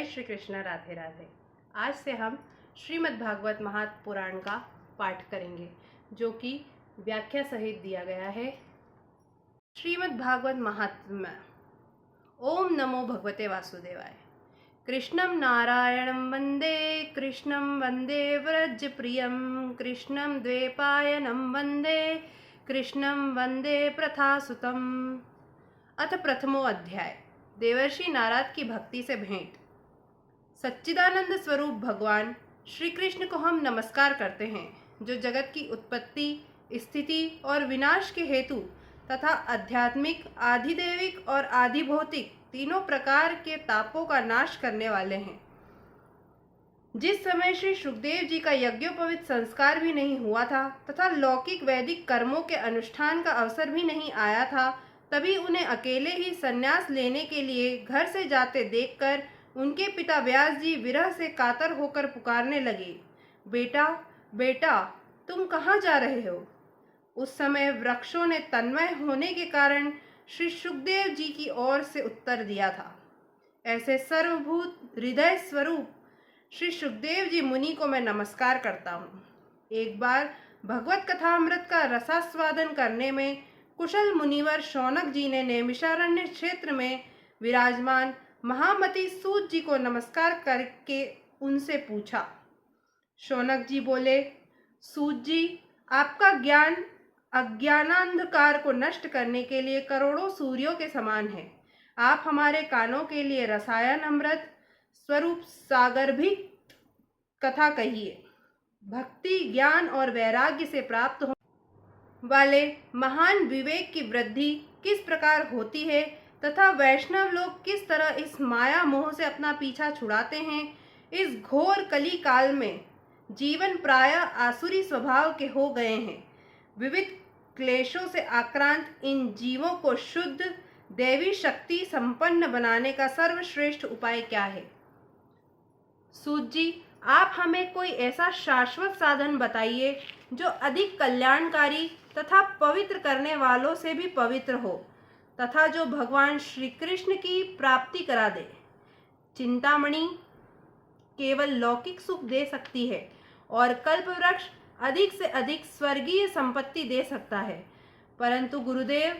जय श्री कृष्ण, राधे राधे। आज से हम श्रीमद् भागवत महापुराण का पाठ करेंगे, जो कि व्याख्या सहित दिया गया है। श्रीमद् भागवत महात्म्य। ओम नमो भगवते वासुदेवाय। कृष्णं नारायणं वंदे, कृष्णं वंदे व्रजप्रियं, कृष्णं द्वैपायनं वंदे, कृष्णं वंदे प्रथासुतम्। अथ प्रथमो अध्याय। देवर्षि नारद की भक्ति से भेंट। सच्चिदानंद स्वरूप भगवान श्री कृष्ण को हम नमस्कार करते हैं, जो जगत की उत्पत्ति, स्थिति और विनाश के हेतु तथा आध्यात्मिक, आधिदैविक और आधिभौतिक तीनों प्रकार के तापों का नाश करने वाले हैं। जिस समय श्री सुखदेव जी का यज्ञोपवीत संस्कार भी नहीं हुआ था तथा लौकिक वैदिक कर्मों के अनुष्ठान का अवसर भी नहीं आया था, तभी उन्हें अकेले ही संन्यास लेने के लिए घर से जाते देखकर उनके पिता व्यास जी विरह से कातर होकर पुकारने लगे, बेटा बेटा, तुम कहाँ जा रहे हो? उस समय वृक्षों ने तन्मय होने के कारण श्री सुखदेव जी की ओर से उत्तर दिया था। ऐसे सर्वभूत हृदय स्वरूप श्री सुखदेव जी मुनि को मैं नमस्कार करता हूँ। एक बार भगवत कथामृत का रसास्वादन करने में कुशल मुनिवर शौनक जी ने नैमिषारण्य क्षेत्र में विराजमान महामती सूत जी को नमस्कार करके उनसे पूछा। शौनक जी बोले, सूत जी, आपका ज्ञान अज्ञानांधकार को नष्ट करने के लिए करोड़ों सूर्यों के समान है। आप हमारे कानों के लिए रसायन अमृत स्वरूप सागर भी कथा कहिए। भक्ति, ज्ञान और वैराग्य से प्राप्त हो वाले महान विवेक की वृद्धि किस प्रकार होती है तथा वैष्णव लोग किस तरह इस माया मोह से अपना पीछा छुड़ाते हैं। इस घोर कली काल में जीवन प्रायः आसुरी स्वभाव के हो गए हैं। विविध क्लेशों से आक्रांत इन जीवों को शुद्ध दैवी शक्ति संपन्न बनाने का सर्वश्रेष्ठ उपाय क्या है? सूत जी, आप हमें कोई ऐसा शाश्वत साधन बताइए जो अधिक कल्याणकारी तथा पवित्र करने वालों से भी पवित्र हो तथा जो भगवान श्री कृष्ण की प्राप्ति करा दे। चिंतामणि केवल लौकिक सुख दे सकती है और कल्पवृक्ष अधिक से अधिक स्वर्गीय संपत्ति दे सकता है, परंतु गुरुदेव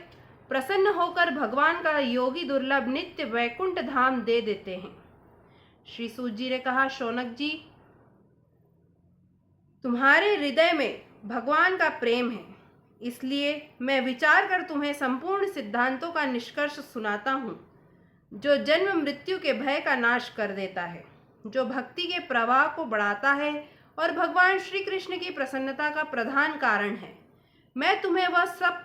प्रसन्न होकर भगवान का योगी दुर्लभ नित्य वैकुंठ धाम दे देते हैं। श्री सूत जी ने कहा, शौनक जी, तुम्हारे हृदय में भगवान का प्रेम है, इसलिए मैं विचार कर तुम्हें संपूर्ण सिद्धांतों का निष्कर्ष सुनाता हूँ, जो जन्म मृत्यु के भय का नाश कर देता है, जो भक्ति के प्रवाह को बढ़ाता है और भगवान श्री कृष्ण की प्रसन्नता का प्रधान कारण है। मैं तुम्हें वह सब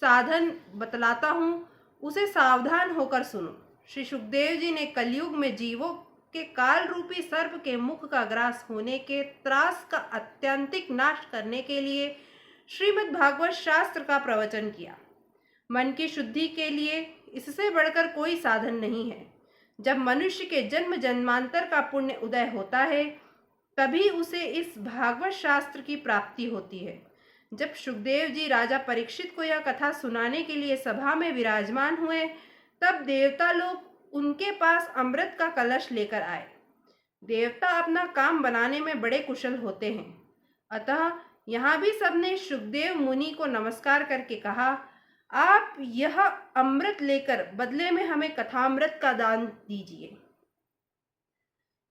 साधन बतलाता हूँ, उसे सावधान होकर सुनो। श्री सुखदेव जी ने कलयुग में जीवों के काल रूपी सर्प के मुख का ग्रास होने के त्रास का अत्यंतिक नाश करने के लिए श्रीमद् भागवत शास्त्र का प्रवचन किया। मन की शुद्धि के लिए इससे बढ़कर कोई साधन नहीं है। जब मनुष्य के जन्म जन्मांतर का पुण्य उदय होता है, तभी उसे इस भागवत शास्त्र की प्राप्ति होती है। जब सुखदेव जी राजा परीक्षित को यह कथा सुनाने के लिए सभा में विराजमान हुए, तब देवता लोग उनके पास अमृत का कलश लेकर आए। देवता अपना काम बनाने में बड़े कुशल होते हैं, अतः यहाँ भी सबने सुखदेव मुनि को नमस्कार करके कहा, आप यह अमृत लेकर बदले में हमें कथामृत का दान दीजिए।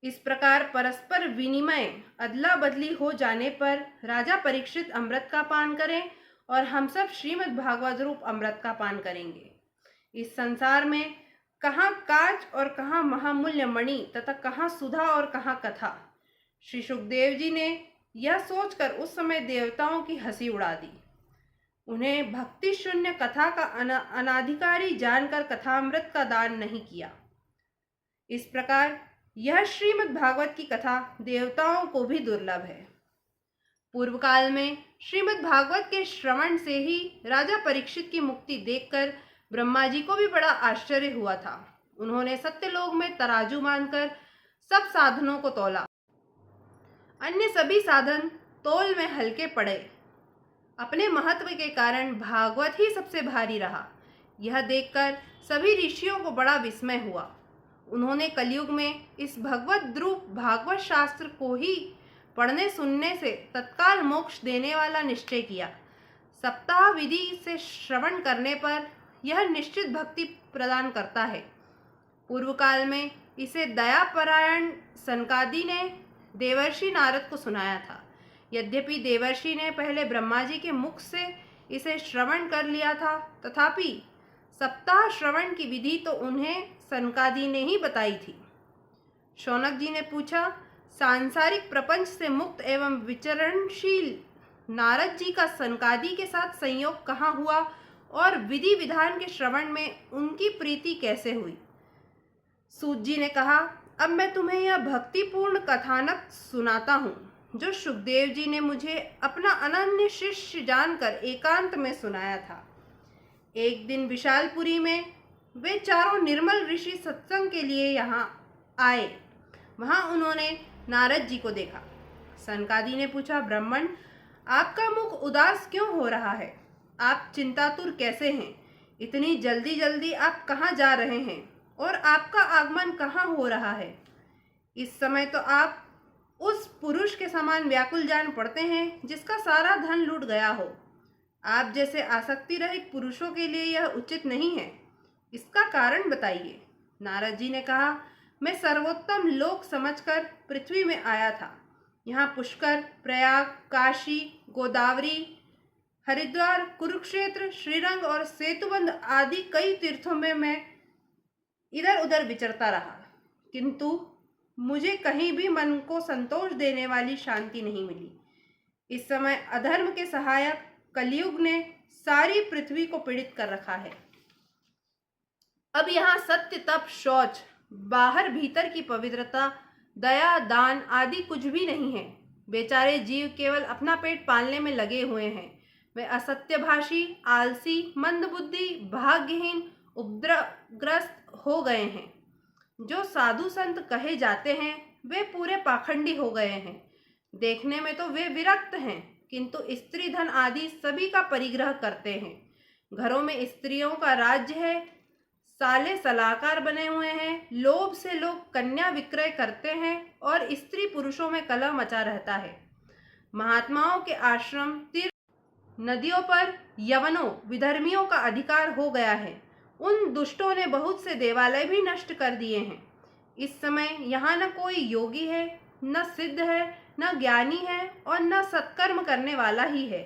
इस प्रकार परस्पर विनिमय अदला बदली हो जाने पर राजा परीक्षित अमृत का पान करें और हम सब श्रीमद् भागवत रूप अमृत का पान करेंगे। इस संसार में कहाँ कांच और कहाँ महामूल्य मणि तथा कहाँ सुधा और कहाँ कथा। श्री सुखदेव जी ने यह सोचकर उस समय देवताओं की हंसी उड़ा दी। उन्हें भक्ति शून्य कथा का अनाधिकारी जानकर कथामृत का दान नहीं किया। इस प्रकार यह श्रीमद् भागवत की कथा देवताओं को भी दुर्लभ है। पूर्व काल में श्रीमद् भागवत के श्रवण से ही राजा परीक्षित की मुक्ति देखकर ब्रह्मा जी को भी बड़ा आश्चर्य हुआ था। उन्होंने सत्यलोक में तराजू मानकर सब साधनों को तौला। अन्य सभी साधन तौल में हल्के पड़े। अपने महत्व के कारण भागवत ही सबसे भारी रहा। यह देखकर सभी ऋषियों को बड़ा विस्मय हुआ। उन्होंने कलयुग में इस भगवत द्रूप भागवत शास्त्र को ही पढ़ने सुनने से तत्काल मोक्ष देने वाला निश्चय किया। सप्ताह विधि से श्रवण करने पर यह निश्चित भक्ति प्रदान करता है। पूर्व काल में इसे दयापरायण सनकादि ने देवर्षि नारद को सुनाया था। यद्यपि देवर्षि ने पहले ब्रह्मा जी के मुख से इसे श्रवण कर लिया था, तथापि सप्ताह श्रवण की विधि तो उन्हें सनकादि ने ही बताई थी। शौनक जी ने पूछा, सांसारिक प्रपंच से मुक्त एवं विचरणशील नारद जी का सनकादि के साथ संयोग कहाँ हुआ और विधि विधान के श्रवण में उनकी प्रीति कैसे हुई? सूत जी ने कहा, अब मैं तुम्हें यह भक्तिपूर्ण कथानक सुनाता हूँ जो सुखदेव जी ने मुझे अपना अनन्य शिष्य जानकर एकांत में सुनाया था। एक दिन विशालपुरी में वे चारों निर्मल ऋषि सत्संग के लिए यहाँ आए। वहाँ उन्होंने नारद जी को देखा। सनकादि ने पूछा, ब्राह्मण, आपका मुख उदास क्यों हो रहा है? आप चिंतातुर कैसे हैं? इतनी जल्दी जल्दी आप कहाँ जा रहे हैं और आपका आगमन कहाँ हो रहा है? इस समय तो आप उस पुरुष के समान व्याकुल जान पड़ते हैं जिसका सारा धन लूट गया हो। आप जैसे आसक्ति रहित पुरुषों के लिए यह उचित नहीं है। इसका कारण बताइए। नारद जी ने कहा, मैं सर्वोत्तम लोक समझकर पृथ्वी में आया था। यहाँ पुष्कर, प्रयाग, काशी, गोदावरी, हरिद्वार, कुरुक्षेत्र, श्रीरंग और सेतुबंध आदि कई तीर्थों में मैं इधर उधर विचरता रहा, किंतु मुझे कहीं भी मन को संतोष देने वाली शांति नहीं मिली। इस समय अधर्म के सहायक कलयुग ने सारी पृथ्वी को पीड़ित कर रखा है। अब यहाँ सत्य, तप, शौच, बाहर भीतर की पवित्रता, दया, दान आदि कुछ भी नहीं है। बेचारे जीव केवल अपना पेट पालने में लगे हुए हैं। वे असत्यभाषी, आलसी, मंदबुद्धि, भाग्यहीन, उपद्रवग्रस्त हो गए हैं। जो साधु संत कहे जाते हैं वे पूरे पाखंडी हो गए हैं। देखने में तो वे विरक्त हैं, किंतु स्त्री धन आदि सभी का परिग्रह करते हैं। घरों में स्त्रियों का राज्य है। साले सलाहकार बने हुए हैं। लोभ से लोग कन्या विक्रय करते हैं और स्त्री पुरुषों में कलह मचा रहता है। महात्माओं के आश्रम, तीर्थ, नदियों पर यवनों, विधर्मियों का अधिकार हो गया है। उन दुष्टों ने बहुत से देवालय भी नष्ट कर दिए हैं। इस समय यहाँ न कोई योगी है, न सिद्ध है, न ज्ञानी है और न सत्कर्म करने वाला ही है।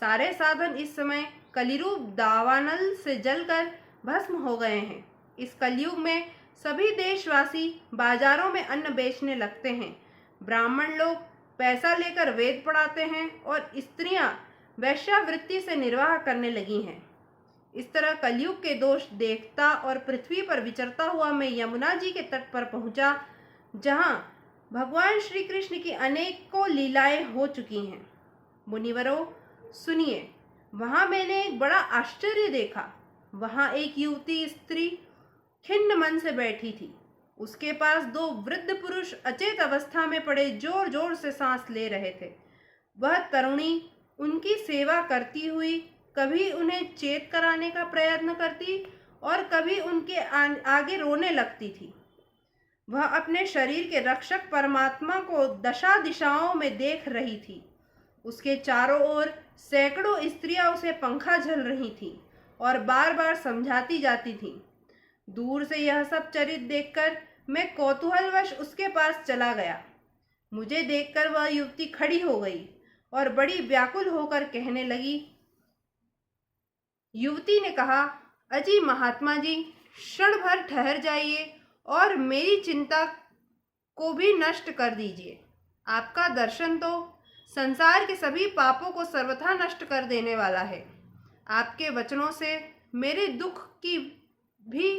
सारे साधन इस समय कलिरूप दावानल से जलकर भस्म हो गए हैं। इस कलयुग में सभी देशवासी बाजारों में अन्न बेचने लगते हैं। ब्राह्मण लोग पैसा लेकर वेद पढ़ाते हैं और स्त्रियां वैश्यावृत्ति से निर्वाह करने लगी हैं। इस तरह कलयुग के दोष देखता और पृथ्वी पर विचरता हुआ मैं यमुना जी के तट पर पहुंचा, जहां भगवान श्री कृष्ण की अनेकों लीलाएं हो चुकी हैं। मुनिवरों, सुनिए, वहां मैंने एक बड़ा आश्चर्य देखा। वहां एक युवती स्त्री खिन्न मन से बैठी थी। उसके पास दो वृद्ध पुरुष अचेत अवस्था में पड़े जोर जोर से सांस ले रहे थे। वह तरुणी उनकी सेवा करती हुई कभी उन्हें चेत कराने का प्रयत्न करती और कभी उनके आगे रोने लगती थी। वह अपने शरीर के रक्षक परमात्मा को दशा दिशाओं में देख रही थी। उसके चारों ओर सैकड़ों स्त्रियां उसे पंखा झल रही थीं और बार बार समझाती जाती थीं। दूर से यह सब चरित्र देखकर मैं कौतूहलवश उसके पास चला गया। मुझे देखकर वह युवती खड़ी हो गई और बड़ी व्याकुल होकर कहने लगी। युवती ने कहा, अजी महात्मा जी, क्षण भर ठहर जाइए और मेरी चिंता को भी नष्ट कर दीजिए। आपका दर्शन तो संसार के सभी पापों को सर्वथा नष्ट कर देने वाला है। आपके वचनों से मेरे दुख की भी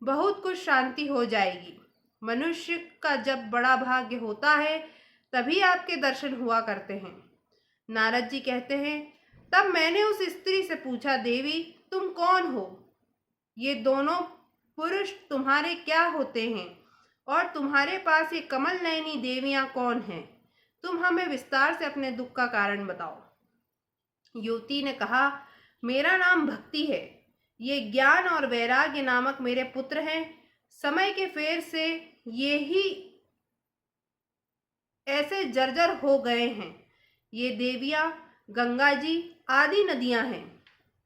बहुत कुछ शांति हो जाएगी। मनुष्य का जब बड़ा भाग्य होता है तभी आपके दर्शन हुआ करते हैं। नारद जी कहते हैं, तब मैंने उस स्त्री से पूछा, देवी तुम कौन हो? ये दोनों पुरुष तुम्हारे क्या होते हैं और तुम्हारे पास ये कमल नयनी देवियां कौन हैं? तुम हमें विस्तार से अपने दुख का कारण बताओ। युवती ने कहा, मेरा नाम भक्ति है। ये ज्ञान और वैराग्य नामक मेरे पुत्र हैं। समय के फेर से ये ही ऐसे जर्जर हो गए हैं। ये देवियाँ, गंगा जी आदि नदियाँ हैं।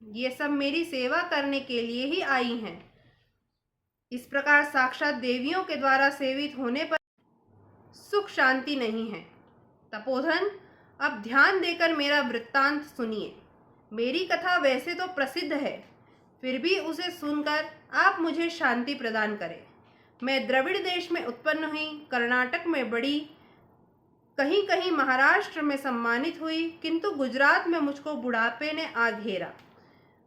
ये सब मेरी सेवा करने के लिए ही आई हैं। इस प्रकार साक्षात देवियों के द्वारा सेवित होने पर सुख शांति नहीं है। तपोधन, अब ध्यान देकर मेरा वृत्तांत सुनिए। मेरी कथा वैसे तो प्रसिद्ध है, फिर भी उसे सुनकर आप मुझे शांति प्रदान करें। मैं द्रविड़ देश में उत्पन्न हुई, कर्नाटक में बड़ी, कहीं कहीं महाराष्ट्र में सम्मानित हुई, किंतु गुजरात में मुझको बुढ़ापे ने आ घेरा।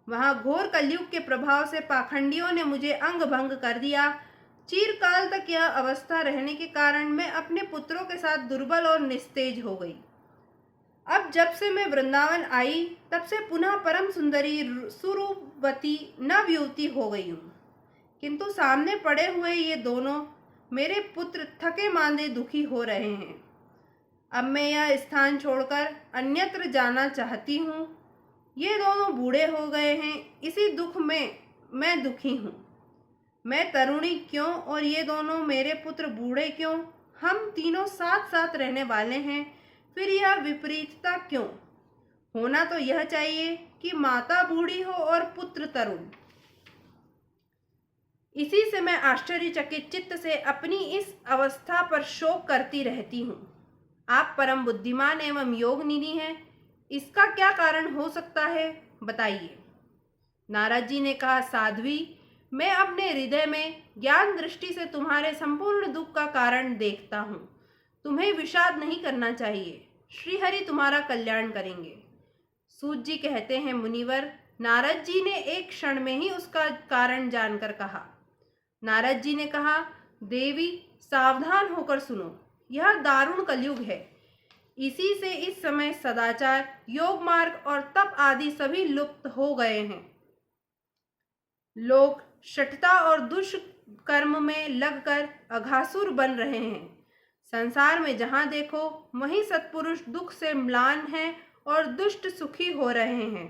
वहाँ घोर कलयुग के प्रभाव से पाखंडियों ने मुझे अंग भंग कर दिया। चिरकाल तक यह अवस्था रहने के कारण मैं अपने पुत्रों के साथ दुर्बल और निस्तेज हो गई। अब जब से मैं वृंदावन आई, तब से पुनः परम सुंदरी सुरूपवती नवयुवती हो गई हूँ। किंतु सामने पड़े हुए ये दोनों मेरे पुत्र थके मांदे दुखी हो रहे हैं। अब मैं यह स्थान छोड़कर अन्यत्र जाना चाहती हूँ। ये दोनों बूढ़े हो गए हैं, इसी दुख में मैं दुखी हूँ। मैं तरुणी क्यों और ये दोनों मेरे पुत्र बूढ़े क्यों? हम तीनों साथ साथ रहने वाले हैं, फिर यह विपरीतता क्यों? होना तो यह चाहिए कि माता बूढ़ी हो और पुत्र तरुण। इसी से मैं आश्चर्यचकित चित्त से अपनी इस अवस्था पर शोक करती रहती हूँ। आप परम बुद्धिमान एवं योगनिधि हैं, इसका क्या कारण हो सकता है, बताइए। नारद जी ने कहा, साध्वी, मैं अपने हृदय में ज्ञान दृष्टि से तुम्हारे संपूर्ण दुख का कारण देखता हूँ। तुम्हें विषाद नहीं करना चाहिए, श्रीहरि तुम्हारा कल्याण करेंगे। सूत जी कहते हैं, मुनिवर, नारद जी ने एक क्षण में ही उसका कारण जानकर कहा। नारद जी ने कहा, देवी सावधान होकर सुनो, यह दारुण कलयुग है। इसी से इस समय सदाचार, योग मार्ग और तप आदि सभी लुप्त हो गए हैं। लोग शठता और दुष्कर्म में लगकर अघासुर बन रहे हैं। संसार में जहां देखो वहीं सत्पुरुष दुख से म्लान हैं और दुष्ट सुखी हो रहे हैं।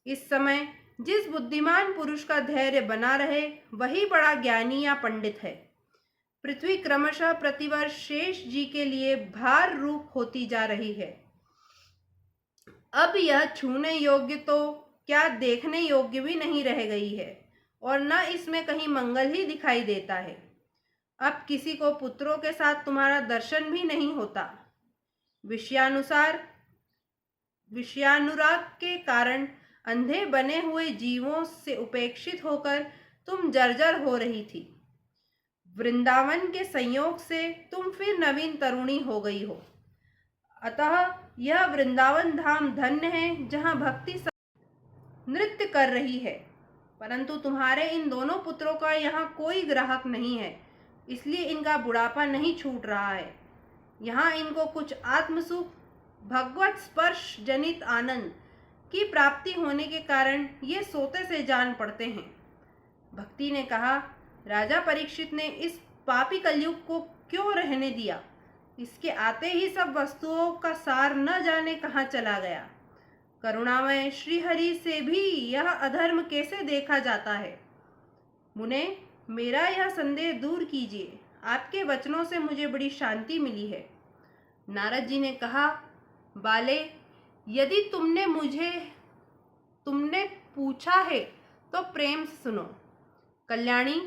इस समय जिस बुद्धिमान पुरुष का धैर्य बना रहे वही बड़ा ज्ञानी या पंडित है। पृथ्वी क्रमशः प्रतिवर्ष शेष जी के लिए भार रूप होती जा रही है। अब यह छूने योग्य तो क्या देखने योग्य भी नहीं रह गई है और न इसमें कहीं मंगल ही दिखाई देता है। अब किसी को पुत्रों के साथ तुम्हारा दर्शन भी नहीं होता। विषयानुराग के कारण अंधे बने हुए जीवों से उपेक्षित होकर तुम जर्जर हो रही थी। वृंदावन के संयोग से तुम फिर नवीन तरुणी हो गई हो। अतः यह वृंदावन धाम धन्य है जहाँ भक्ति नृत्य कर रही है। परंतु तुम्हारे इन दोनों पुत्रों का यहाँ कोई ग्राहक नहीं है, इसलिए इनका बुढ़ापा नहीं छूट रहा है। यहाँ इनको कुछ आत्मसुख, भगवत स्पर्श जनित आनंद की प्राप्ति होने के कारण ये सोते से जान पड़ते हैं। भक्ति ने कहा, राजा परीक्षित ने इस पापी कलयुग को क्यों रहने दिया? इसके आते ही सब वस्तुओं का सार न जाने कहाँ चला गया। करुणामय श्रीहरि से भी यह अधर्म कैसे देखा जाता है? मुने, मेरा यह संदेह दूर कीजिए। आपके वचनों से मुझे बड़ी शांति मिली है। नारद जी ने कहा, बाले, यदि तुमने पूछा है तो प्रेम से सुनो। कल्याणी,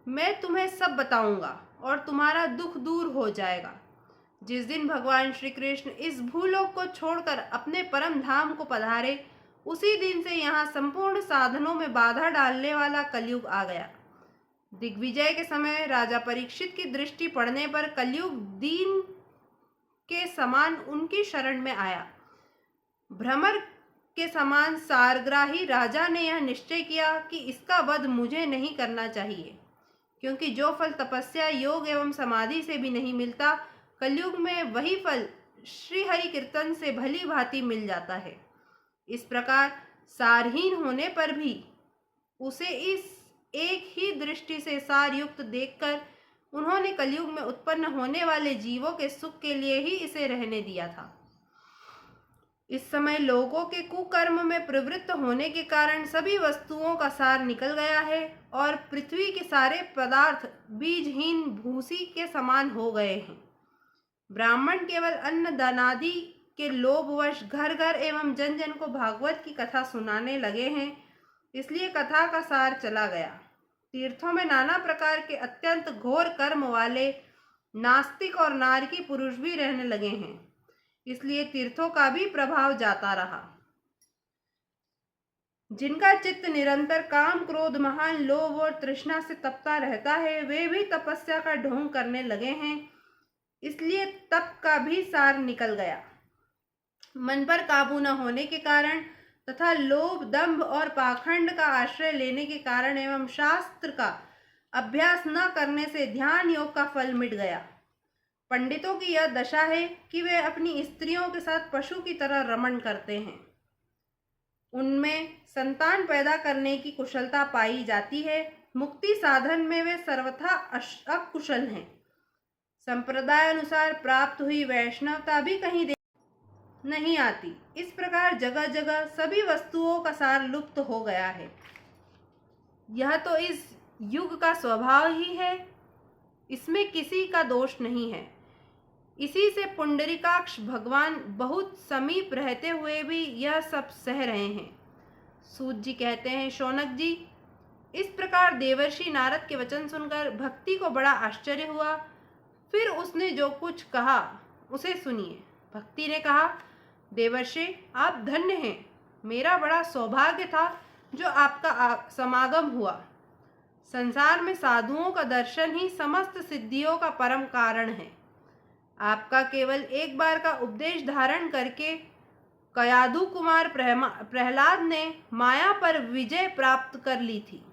मैं तुम्हें सब बताऊंगा और तुम्हारा दुख दूर हो जाएगा। जिस दिन भगवान श्री कृष्ण इस भूलोक को छोड़कर अपने परम धाम को पधारे, उसी दिन से यहाँ संपूर्ण साधनों में बाधा डालने वाला कलयुग आ गया। दिग्विजय के समय राजा परीक्षित की दृष्टि पड़ने पर कलयुग दीन के समान उनकी शरण में आया। भ्रमर के समान सारग्राही राजा ने यह निश्चय किया कि इसका वध मुझे नहीं करना चाहिए, क्योंकि जो फल तपस्या, योग एवं समाधि से भी नहीं मिलता, कलयुग में वही फल श्री हरि कीर्तन से भली भांति मिल जाता है। इस प्रकार सारहीन होने पर भी उसे इस एक ही दृष्टि से सारयुक्त देखकर उन्होंने कलयुग में उत्पन्न होने वाले जीवों के सुख के लिए ही इसे रहने दिया था। इस समय लोगों के कुकर्म में प्रवृत्त होने के कारण सभी वस्तुओं का सार निकल गया है और पृथ्वी के सारे पदार्थ बीजहीन भूसी के समान हो गए हैं। ब्राह्मण केवल अन्न दानादि के लोभवश घर घर एवं जन जन को भागवत की कथा सुनाने लगे हैं, इसलिए कथा का सार चला गया। तीर्थों में नाना प्रकार के अत्यंत घोर कर्म वाले नास्तिक और नारकी पुरुष भी रहने लगे हैं, इसलिए तीर्थों का भी प्रभाव जाता रहा। जिनका चित्त निरंतर काम क्रोध महान लोभ और तृष्णा से तपता रहता है, वे भी तपस्या का ढोंग करने लगे हैं, इसलिए तप का भी सार निकल गया। मन पर काबू न होने के कारण तथा लोभ दंभ और पाखंड का आश्रय लेने के कारण एवं शास्त्र का अभ्यास न करने से ध्यान योग का फल मिट गया। पंडितों की यह दशा है कि वे अपनी स्त्रियों के साथ पशु की तरह रमण करते हैं। उनमें संतान पैदा करने की कुशलता पाई जाती है। मुक्ति साधन में वे सर्वथा अकुशल हैं। संप्रदाय अनुसार प्राप्त हुई वैष्णवता भी कहीं नहीं आती। इस प्रकार जगह जगह सभी वस्तुओं का सार लुप्त हो गया है। यह तो इस युग का स्वभाव ही है, इसमें किसी का दोष नहीं है। इसी से पुंडरीकाक्ष भगवान बहुत समीप रहते हुए भी यह सब सह रहे हैं। सूत जी कहते हैं, शौनक जी, इस प्रकार देवर्षि नारद के वचन सुनकर भक्ति को बड़ा आश्चर्य हुआ। फिर उसने जो कुछ कहा उसे सुनिए। भक्ति ने कहा, देवर्षि, आप धन्य हैं। मेरा बड़ा सौभाग्य था जो आपका समागम हुआ। संसार में साधुओं का दर्शन ही समस्त सिद्धियों का परम कारण है। आपका केवल एक बार का उपदेश धारण करके कयाधु कुमार प्रहलाद ने माया पर विजय प्राप्त कर ली थी।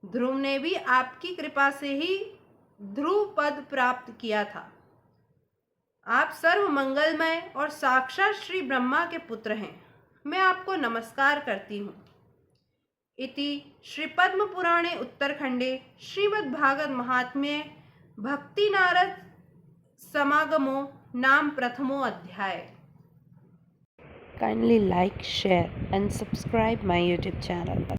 ध्रुव ने भी आपकी कृपा से ही ध्रुव पद प्राप्त किया था। आप सर्व मंगलमय और साक्षात श्री ब्रह्मा के पुत्र हैं। मैं आपको नमस्कार करती हूँ। इति श्री पद्म पुराणे उत्तरखंडे श्रीमद्भागवत महात्म्ये भक्ति नारद समागमो नाम प्रथमो अध्याय। Kindly like, share and subscribe my YouTube channel.